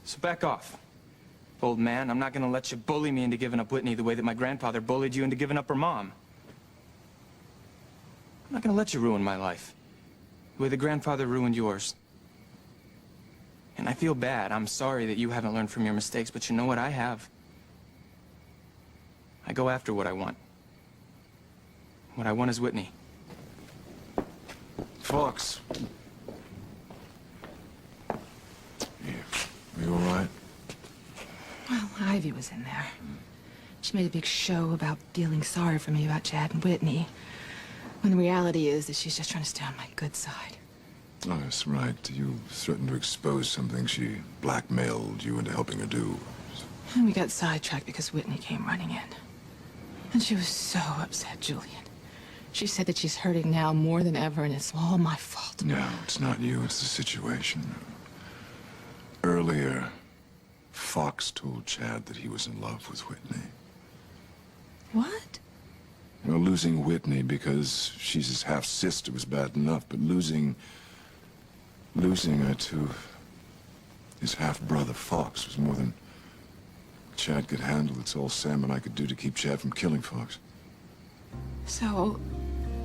So back off. Old man, I'm not gonna let you bully me into giving up Whitney the way that my grandfather bullied you into giving up her mom. I'm not gonna let you ruin my life, the way the grandfather ruined yours. And I feel bad. I'm sorry that you haven't learned from your mistakes, but you know what I have? I go after what I want. What I want is Whitney. Fox. Yeah. Are you all right? Well, Ivy was in there. She made a big show about feeling sorry for me about Chad and Whitney, when the reality is that she's just trying to stay on my good side. Oh, that's right. You threatened to expose something she blackmailed you into helping her do. And we got sidetracked because Whitney came running in. And she was so upset, Julian. She said that she's hurting now more than ever, and it's all my fault. No, it's not you, it's the situation. Earlier, Fox told Chad that he was in love with Whitney. What? Well, losing Whitney because she's his half-sister was bad enough, but losing her to his half-brother Fox was more than Chad could handle. It's all Sam and I could do to keep Chad from killing Fox. So,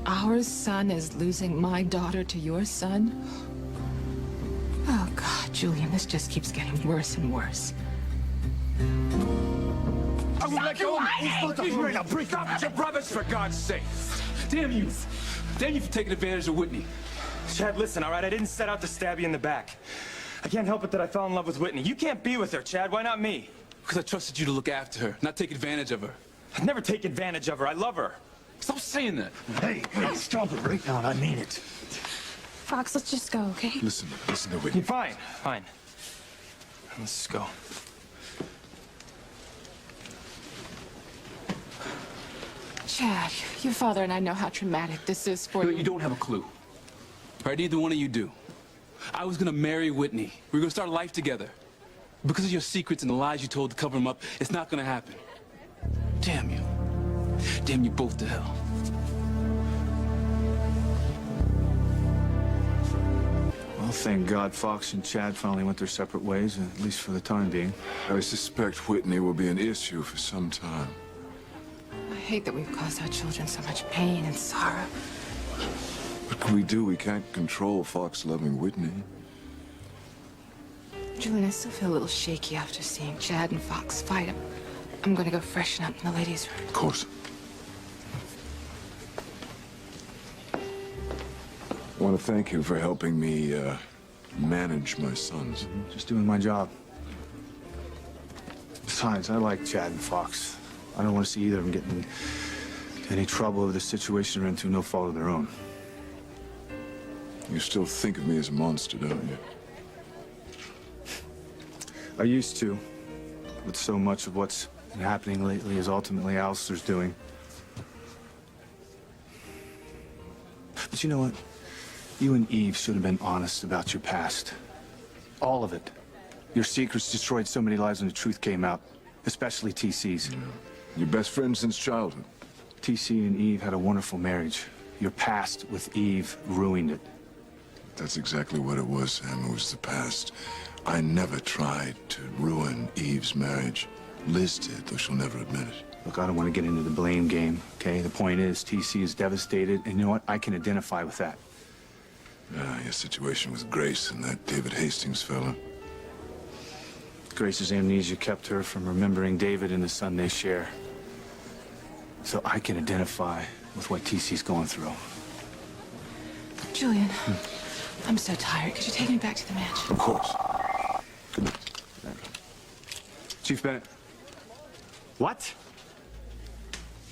our son is losing my daughter to your son? Oh, God, Julian, this just keeps getting worse and worse. I will let go. He's ready to break up your brothers, for God's sake. Damn you. Damn you for taking advantage of Whitney. Chad, listen, all right? I didn't set out to stab you in the back. I can't help it that I fell in love with Whitney. You can't be with her, Chad. Why not me? Because I trusted you to look after her, not take advantage of her. I'd never take advantage of her. I love her. Stop saying that. Hey, stop it right now. I mean it. Fox, let's just go, okay? Listen to Whitney. Fine, fine. Let's just go. Chad, your father and I know how traumatic this is for You don't have a clue. Right? Neither one of you do. I was gonna marry Whitney. We were gonna start a life together. Because of your secrets and the lies you told to cover them up, it's not gonna happen. Damn you. Damn you both to hell. Well, thank God Fox and Chad finally went their separate ways, at least for the time being. I suspect Whitney will be an issue for some time. I hate that we've caused our children so much pain and sorrow. What can we do? We can't control Fox loving Whitney. Julian, I still feel a little shaky after seeing Chad and Fox fight. I'm gonna go freshen up in the ladies' room. Of course. I want to thank you for helping me manage my sons. Just doing my job. Besides, I like Chad and Fox. I don't want to see either of them get in any trouble if the situation they're into no fault of their own. You still think of me as a monster, don't you? I used to, but so much of what's been happening lately is ultimately Alistair's doing. But you know what? You and Eve should have been honest about your past. All of it. Your secrets destroyed so many lives when the truth came out, especially TC's. Yeah. Your best friend since childhood. TC and Eve had a wonderful marriage. Your past with Eve ruined it. That's exactly what it was, Sam. It was the past. I never tried to ruin Eve's marriage. Liz did, though she'll never admit it. Look, I don't want to get into the blame game, okay? The point is, TC is devastated, and you know what? I can identify with that. Your situation with Grace and that David Hastings fella. Grace's amnesia kept her from remembering David and the son they share. So I can identify with what TC's going through. Julian, I'm so tired. Could you take me back to the mansion? Of course. Good night. Chief Bennett. What?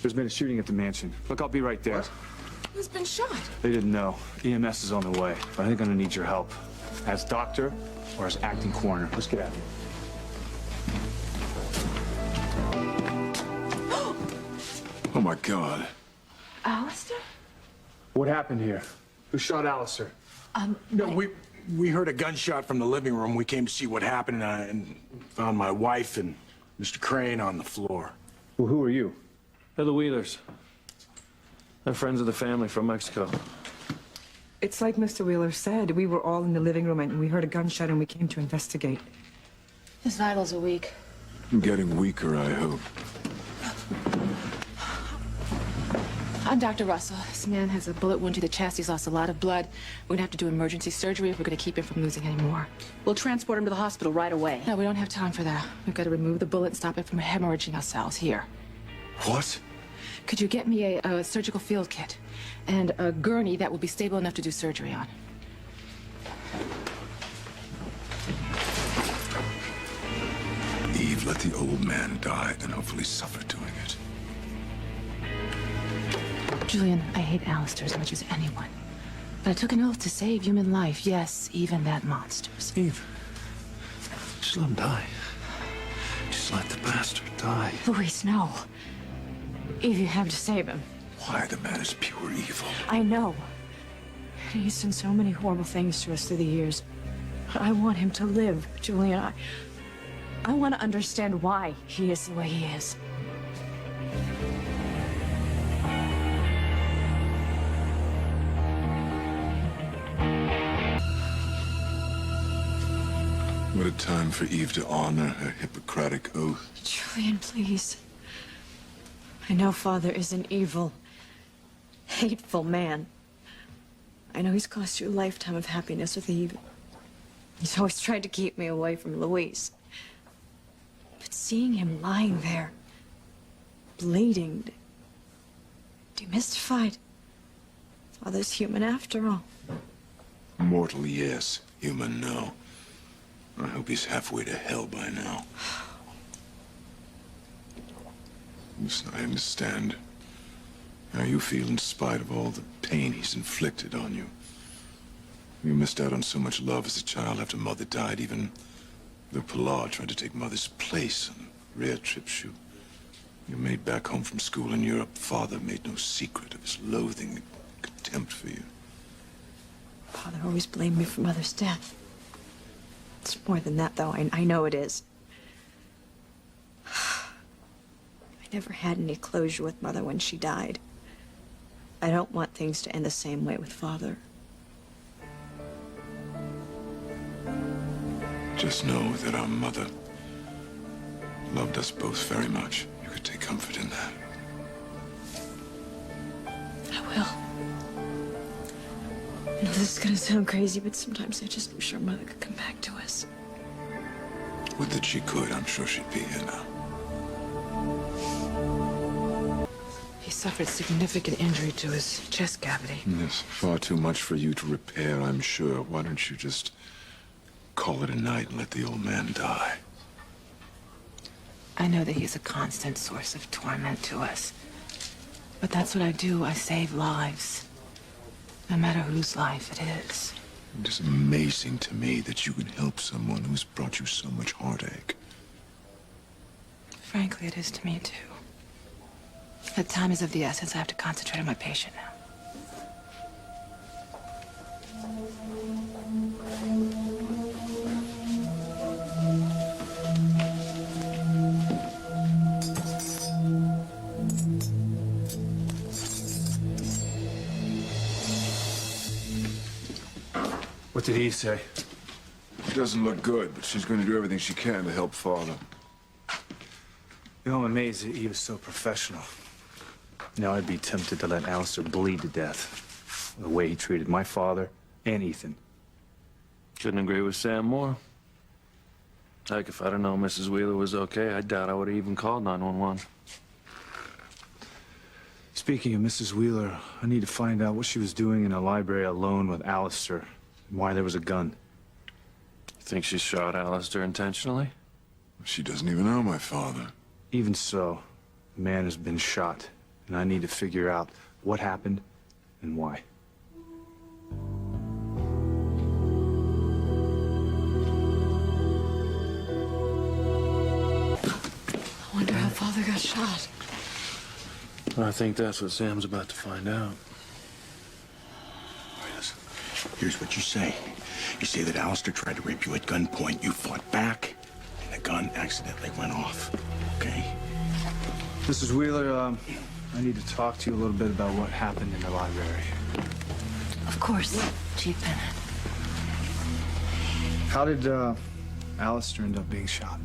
There's been a shooting at the mansion. Look, I'll be right there. What? Who's been shot? They didn't know. EMS is on the way, but I think I'm gonna need your help. As doctor or as acting coroner. Let's get out of here. Oh, my God. Alistair? What happened here? Who shot Alistair? No, we heard a gunshot from the living room. We came to see what happened and found my wife and Mr. Crane on the floor. Well, who are you? They're the Wheelers. They're friends of the family from Mexico. It's like Mr. Wheeler said. We were all in the living room and we heard a gunshot and we came to investigate. His vitals are weak. Getting weaker, I hope. I'm Dr. Russell. This man has a bullet wound to the chest. He's lost a lot of blood. We're gonna have to do emergency surgery if we're gonna keep him from losing any more. We'll transport him to the hospital right away. No, we don't have time for that. We've got to remove the bullet and stop it from hemorrhaging ourselves here. What? Could you get me a surgical field kit and a gurney that will be stable enough to do surgery on? Eve, let the old man die and hopefully suffer doing it. Julian, I hate Alistair as much as anyone. But I took an oath to save human life. Yes, even that monster's. Eve, just let him die. Just let the bastard die. Luis, no. Eve, you have to save him. Why? The man is pure evil. I know. He's done so many horrible things to us through the years. But I want him to live, Julian. I want to understand why he is the way he is. What a time for Eve to honor her Hippocratic oath. Julian, please. I know Father is an evil, hateful man. I know he's cost you a lifetime of happiness with Eve. He's always tried to keep me away from Luis. But seeing him lying there, bleeding, demystified. Father's human after all. Mortal, yes. Human, no. I hope he's halfway to hell by now. Listen, I understand how you feel in spite of all the pain he's inflicted on you. You missed out on so much love as a child after Mother died. Even though Pilar tried to take Mother's place on rare trips you made back home from school in Europe, Father made no secret of his loathing and contempt for you. Father always blamed me for Mother's death. It's more than that, though. I know it is. I never had any closure with Mother when she died. I don't want things to end the same way with Father. Just know that our mother loved us both very much. You could take comfort in that. I will. I know this is gonna sound crazy, but sometimes I just wish our Mother could come back to us. Would that she could. I'm sure she'd be here now. He suffered significant injury to his chest cavity. Yes, far too much for you to repair, I'm sure. Why don't you just call it a night and let the old man die? I know that he's a constant source of torment to us. But that's what I do. I save lives. No matter whose life it is. It is amazing to me that you can help someone who's brought you so much heartache. Frankly, it is to me, too. But time is of the essence. I have to concentrate on my patient now. What did Eve say? She doesn't look good, but she's going to do everything she can to help Father. You know, I'm amazed that Eve is so professional. Now I'd be tempted to let Alistair bleed to death. The way he treated my father and Ethan. Couldn't agree with Sam more. Heck, if I'd have known Mrs. Wheeler was okay, I doubt I would have even called 911. Speaking of Mrs. Wheeler, I need to find out what she was doing in a library alone with Alistair and why there was a gun. You think she shot Alistair intentionally? She doesn't even know my father. Even so, the man has been shot, and I need to figure out what happened and why. I wonder how Father got shot. I think that's what Sam's about to find out. Listen, here's what you say. You say that Alistair tried to rape you at gunpoint. You fought back, and the gun accidentally went off. Okay? Mrs. Wheeler, I need to talk to you a little bit about what happened in the library. Of course, Chief Bennett. How Alistair ended up being shot.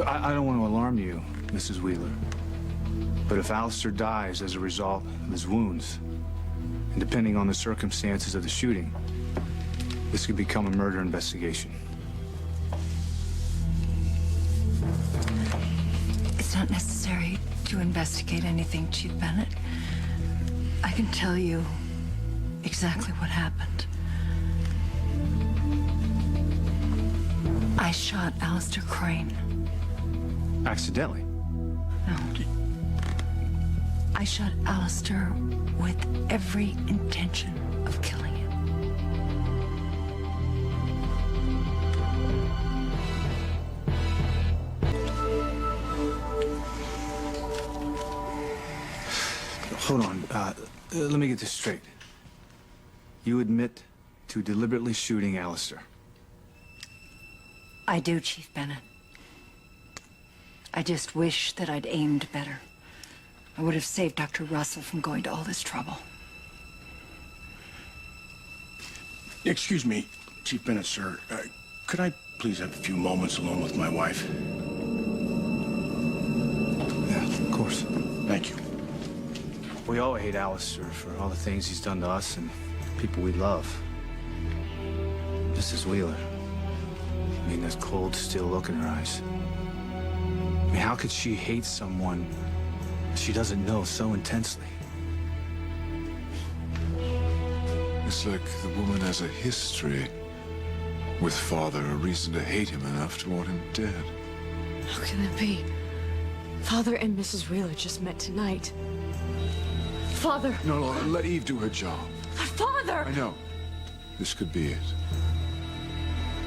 I don't want to alarm you, Mrs. Wheeler, but if Alistair dies as a result of his wounds, and depending on the circumstances of the shooting, this could become a murder investigation. It's not necessary to investigate anything, Chief Bennett. I can tell you exactly what happened. I shot Alistair Crane. Accidentally? No. I shot Alistair with every intention of killing him. Hold on. Let me get this straight. You admit to deliberately shooting Alistair? I do, Chief Bennett. I just wish that I'd aimed better. I would have saved Dr. Russell from going to all this trouble. Excuse me, Chief Bennett, sir. Could I please have a few moments alone with my wife? Yeah, of course. Thank you. We all hate Alistair for all the things he's done to us and people we love. Mrs. Wheeler. I mean, that cold, still look in her eyes. I mean, how could she hate someone she doesn't know so intensely? It's like the woman has a history with Father, a reason to hate him enough to want him dead. How can that be? Father and Mrs. Wheeler just met tonight. Father! No, let Eve do her job. Father! I know. This could be it.